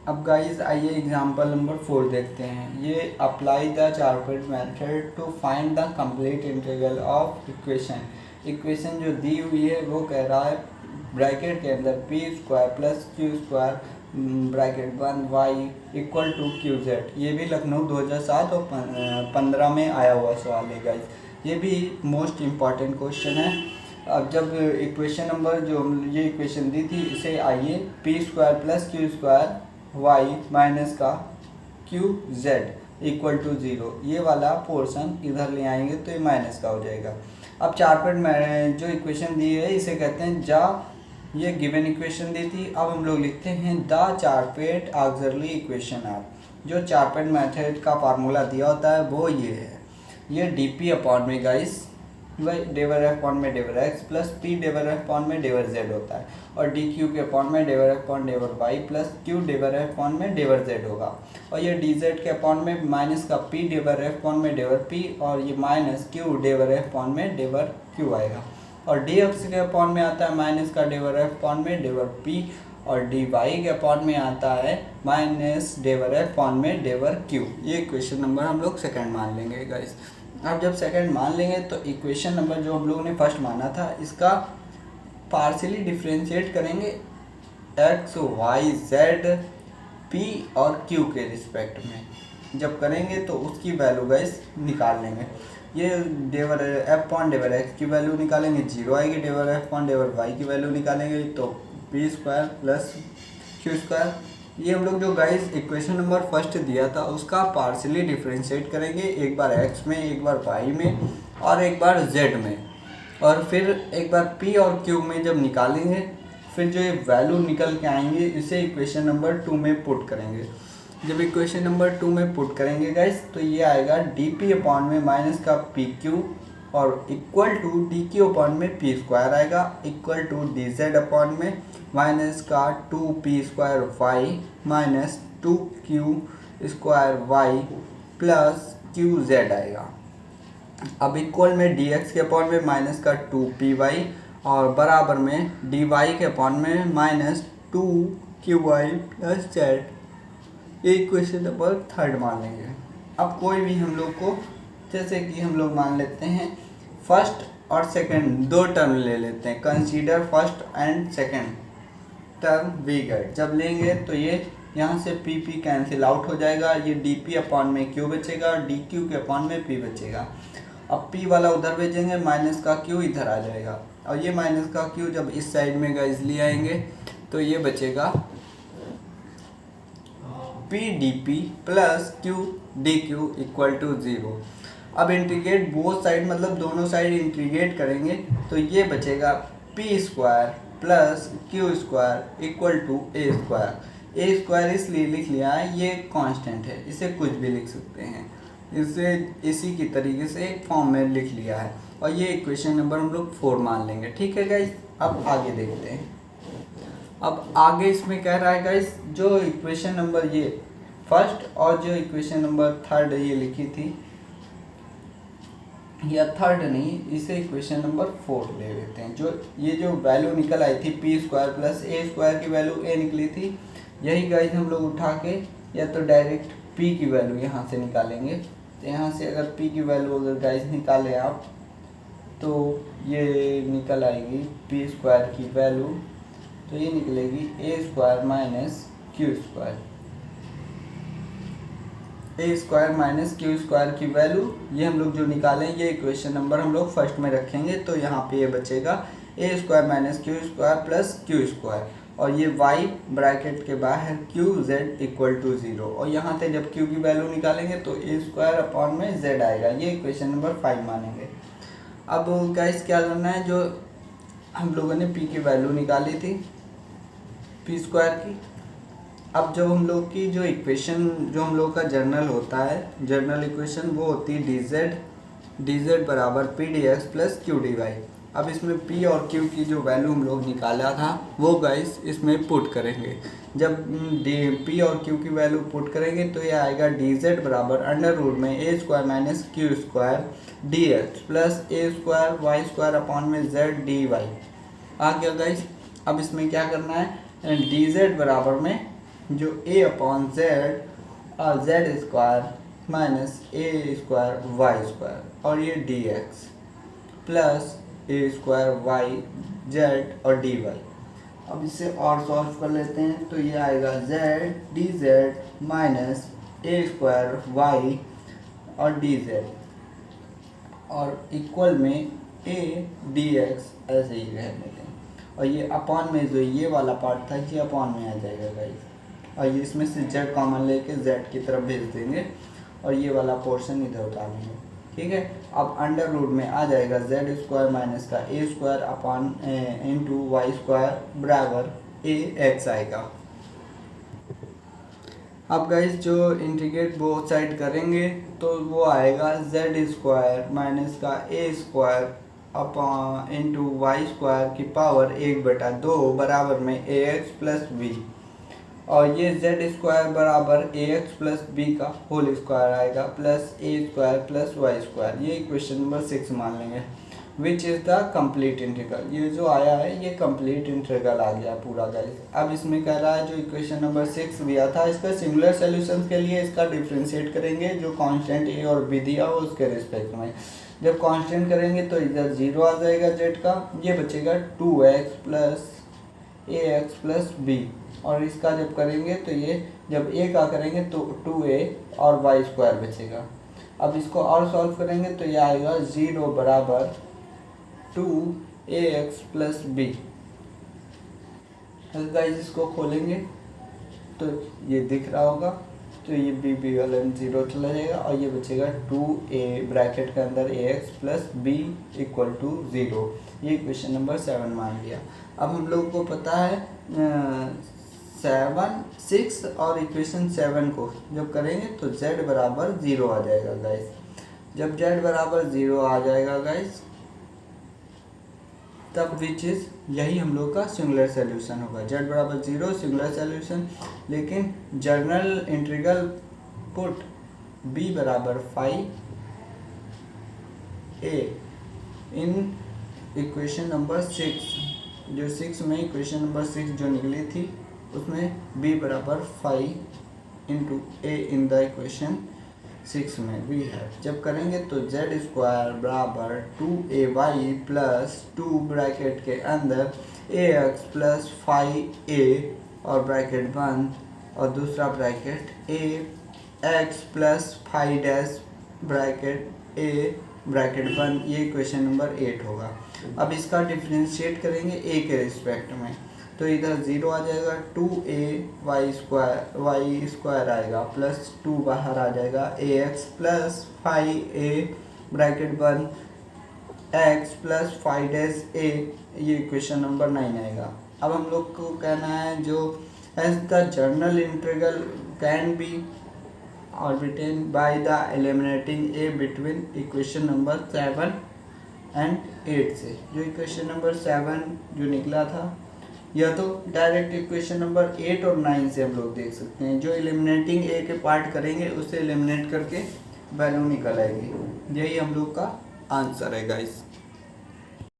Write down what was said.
अब गाइस आइए example number 4 देखते हैं। ये apply the charcoal method to find the complete integral of equation जो दी हुई है वो कह रहा है ब्रैकेट के अंदर P square plus Q square bracket 1 Y equal to Q Z. ये भी लखनऊ 2007 और 15 में आया हुआ सवाल है गाइस। ये भी मोस्ट इम्पॉर्टेंट क्वेश्चन है। अब जब इक्वेशन नंबर जो ये इक्वेशन दी थी इसे आइए P square plus Q square Y minus का क्यू जेड इक्वल टू 0, ये वाला पोर्शन इधर ले आएंगे तो ये माइनस का हो जाएगा। अब चारपेट में जो इक्वेशन दी है इसे कहते हैं जा, ये गिवन इक्वेशन दी थी। अब हम लोग लिखते हैं द चारपेट ऑक्सिलरी इक्वेशन ऑफ। जो चारपेट मेथड का फार्मूला दिया होता है वो ये है, ये डी पी अपॉन में गाइस वही डेवर एफ अपॉन में डेवर एक्स प्लस पी डेवर एफ अपॉन में डेवर जेड होता है, और डी क्यू के अपॉन में डेवर एफ अपॉन डेवर वाई प्लस क्यू डेवर एफ अपॉन में डेवर जेड होगा। और ये डी जेड के अपॉन में माइनस का पी डेवर एफ अपॉन में डेवर पी, और ये माइनस क्यू डेवर एफ अपॉन में डेवर क्यू आएगा। और डी एक्स के अपॉन में आता है माइनस का डेवर एफ अपॉन में डेवर पी, और डी वाई के अपॉन में आता है माइनस डेवर एफ अपॉन में डेवर क्यू। ये इक्वेशन नंबर हम लोग सेकंड मान लेंगे गाइस। अब जब सेकंड मान लेंगे तो इक्वेशन नंबर जो हम लोगों ने फर्स्ट माना था इसका पार्शियली डिफ्रेंशिएट करेंगे एक्स वाई जेड पी और क्यू के रिस्पेक्ट में। जब करेंगे तो उसकी वैल्यू गाइस निकाल लेंगे। ये डेवर एफ पॉइंट डेवर एक्स की वैल्यू निकालेंगे 0 आएगी, डेवर एफ पॉइंट डेवर वाई की वैल्यू निकालेंगे तो P square plus Q square. ये हम लोग जो गाइस इक्वेशन नंबर फर्स्ट दिया था उसका पार्शियली डिफरेंशिएट करेंगे, एक बार x में, एक बार y में और एक बार z में, और फिर एक बार p और q में जब निकालेंगे फिर जो ये वैल्यू निकल के आएंगे इसे इक्वेशन नंबर 2 में पुट करेंगे। जब इक्वेशन नंबर 2 में पुट करेंगे गाइस तो ये आएगा डी पी अपॉन में माइनस का पी क्यू और equal to D Q upon में पी स्क्वायर आएगा equal to D Z upon में माइनस का 2p square Y minus 2q square Y plus Q Z आएगा। अब इक्वल में dx के अपॉन में माइनस का 2py और बराबर में dy के अपॉन में माइनस 2qy प्लस जेड। ये इक्वेशन नंबर थर्ड मान लेंगे। अब कोई भी हम लोग को, जैसे कि हम लोग मान लेते हैं फर्स्ट और सेकंड दो टर्म ले लेते हैं, consider first and second term we get. जब लेंगे तो ये यहाँ से पी पी कैंसिल आउट हो जाएगा, ये डी पी अपॉन में क्यू बचेगा, डी क्यू के अपॉन में पी बचेगा। अब पी वाला उधर भेजेंगे, माइनस का क्यू इधर आ जाएगा, और ये माइनस का क्यू जब इस साइड में गाइस ले आएंगे तो ये बचेगा P D P plus Q D Q equal to 0। अब इंटीग्रेट बोथ साइड, मतलब दोनों साइड इंटीग्रेट करेंगे तो ये बचेगा P square plus Q square equal to A square. A square इसलिए लिख लिया है, ये कांस्टेंट है, इसे कुछ भी लिख सकते हैं, इसे इसी की तरीके से एक फॉर्म में लिख लिया है। और ये इक्वेशन नंबर हम लोग 4 मान लेंगे। ठीक है गाइस, अब आगे देखते हैं। अब आगे इसमें कह रहा है गाइस जो इक्वेशन नंबर ये फर्स्ट और जो इक्वेशन नंबर थर्ड ये लिखी थी, या थर्ड नहीं, इसे इक्वेशन नंबर 4 ले लेते हैं। जो ये जो वैल्यू निकल आई थी P square plus a square की वैल्यू ए निकली थी, यही गाइस हम लोग उठा के या तो डायरेक्ट पी की वैल्यू यहाँ से निकालेंगे। तो यहाँ से अगर पी की वैल्यू अगर गाइस निकालें आप तो ये निकल आएगी पी स्क्वायर की वैल्यू, तो ये निकलेगी ए square minus q square, A square minus q square की वैल्यू ये हम लोग जो निकालें ये इक्वेशन नंबर हम लोग फर्स्ट में रखेंगे। तो यहाँ पे ये बचेगा a square minus q square plus Q square, और ये y ब्रैकेट के बाहर क्यू जेड इक्वल टू 0, और यहाँ से जब q की वैल्यू निकालेंगे तो ए स्क्वायर अपॉन में z आएगा। ये इक्वेशन नंबर 5 मानेंगे। अब गाइस क्या करना है, जो हम लोगों ने p की वैल्यू निकाली थी p स्क्वायर की, अब जो हम लोग की जो इक्वेशन जो हम लोग का जर्नल होता है, जर्नल इक्वेशन वो होती है डी जेड बराबर P D x plus Q D Y. अब इसमें p और q की जो वैल्यू हम लोग निकाला था वो गाइस इसमें पुट करेंगे। जब p और q की वैल्यू पुट करेंगे तो ये आएगा डी जेड बराबर अंडर रूट में a square minus q square d x plus a square y square upon में जेड डी वाई आ गया गाइस। अब इसमें क्या करना है, डी जेड बराबर में जो a अपॉन जेड और जेड स्क्वायर माइनस ए स्क्वायर वाई स्क्वायर और ये dx plus a square Y Z और dy। अब इसे और सॉल्व कर लेते हैं तो ये आएगा z dz माइनस ए स्क्वायर वाई और dz और इक्वल में a dx ऐसे ही रहने दें और ये अपॉन में जो ये वाला पार्ट था ये अपॉन में आ जाएगा गाइस और ये इसमें से z कॉमन लेके z की तरफ भेज देंगे और ये वाला पोर्शन इधर उतार लेंगे। ठीक है, अब अंडर रूट में आ जाएगा जेड स्क्वायर माइनस का a square upon into y square बराबर ए एक्स आएगा। अब गाइस जो इंटीग्रेट बोथ साइड करेंगे तो वो आएगा जेड स्क्वायर माइनस का a square upon into y square की पावर 1/2 बराबर में ए एक्स प्लस बी और ये जेड स्क्वायर बराबर ए एक्स प्लस बी का होल स्क्वायर आएगा plus a square plus Y square. ये इक्वेशन नंबर 6 मान लेंगे which is the complete integral. ये जो आया है ये कंप्लीट इंटीग्रल आ गया पूरा गाइस। अब इसमें कह रहा है जो इक्वेशन नंबर 6 दिया था इसका सिंगुलर सॉल्यूशन के लिए इसका डिफ्रेंशिएट करेंगे जो कांस्टेंट ए और बी दिया हो उसके रिस्पेक्ट में। जब कांस्टेंट करेंगे तो इधर 0 आ जाएगा जेड का, ये बचेगा 2x प्लस ए एक्स प्लस बी और इसका जब करेंगे तो ये जब ए का करेंगे तो 2a और वाई स्क्वायर बचेगा। अब इसको और सॉल्व करेंगे तो ये आएगा 0 बराबर 2ax प्लस बी। गाइस इसको खोलेंगे तो ये दिख रहा होगा तो ये बी वाला 0 चला जाएगा और ये बचेगा 2a ब्रैकेट के अंदर ax plus B equal to 0। ये इक्वेशन नंबर 7 मान लिया। अब हम लोग को पता है 7 6 और इक्वेशन 7 को जब करेंगे तो z बराबर 0 आ जाएगा गाइस। जब z बराबर 0 आ जाएगा गाइस तब विच इज़ यही हम लोग का सिंगुलर सॉल्यूशन होगा। z बराबर 0 सिंगुलर सॉल्यूशन, लेकिन जनरल इंटीग्रल पुट b बराबर 5a इन इक्वेशन नंबर 6 जो 6 में इक्वेशन नंबर 6 जो निकली थी उसमें b बराबर 5 into a in the equation 6 में भी है। जब करेंगे तो z स्क्वायर बराबर 2ay प्लस 2 ब्रैकेट के अंदर ax प्लस 5a और ब्रैकेट बंद और दूसरा bracket ax plus 5 dash bracket a bracket बंद। ये इक्वेशन नंबर 8 होगा। अब इसका डिफरेंशिएट करेंगे a के रिस्पेक्ट में तो इधर 0 आ जाएगा 2a वाई स्क्वायर आएगा प्लस 2 बाहर आ जाएगा ax प्लस 5a ब्रैकेट बंद x प्लस 5 डैश a। ये इक्वेशन नंबर 9 आएगा। अब हम लोग को कहना है जो as the general integral can be obtained by the eliminating a between equation number 7 and 8 से। जो इक्वेशन नंबर 7 जो निकला था यह तो डायरेक्ट इक्वेशन नंबर 8 और 9 से हम लोग देख सकते हैं। जो एलिमिनेटिंग ए के पार्ट करेंगे उसे एलिमिनेट करके वैल्यू निकल आएगी। यही हम लोग का आंसर है गाइस।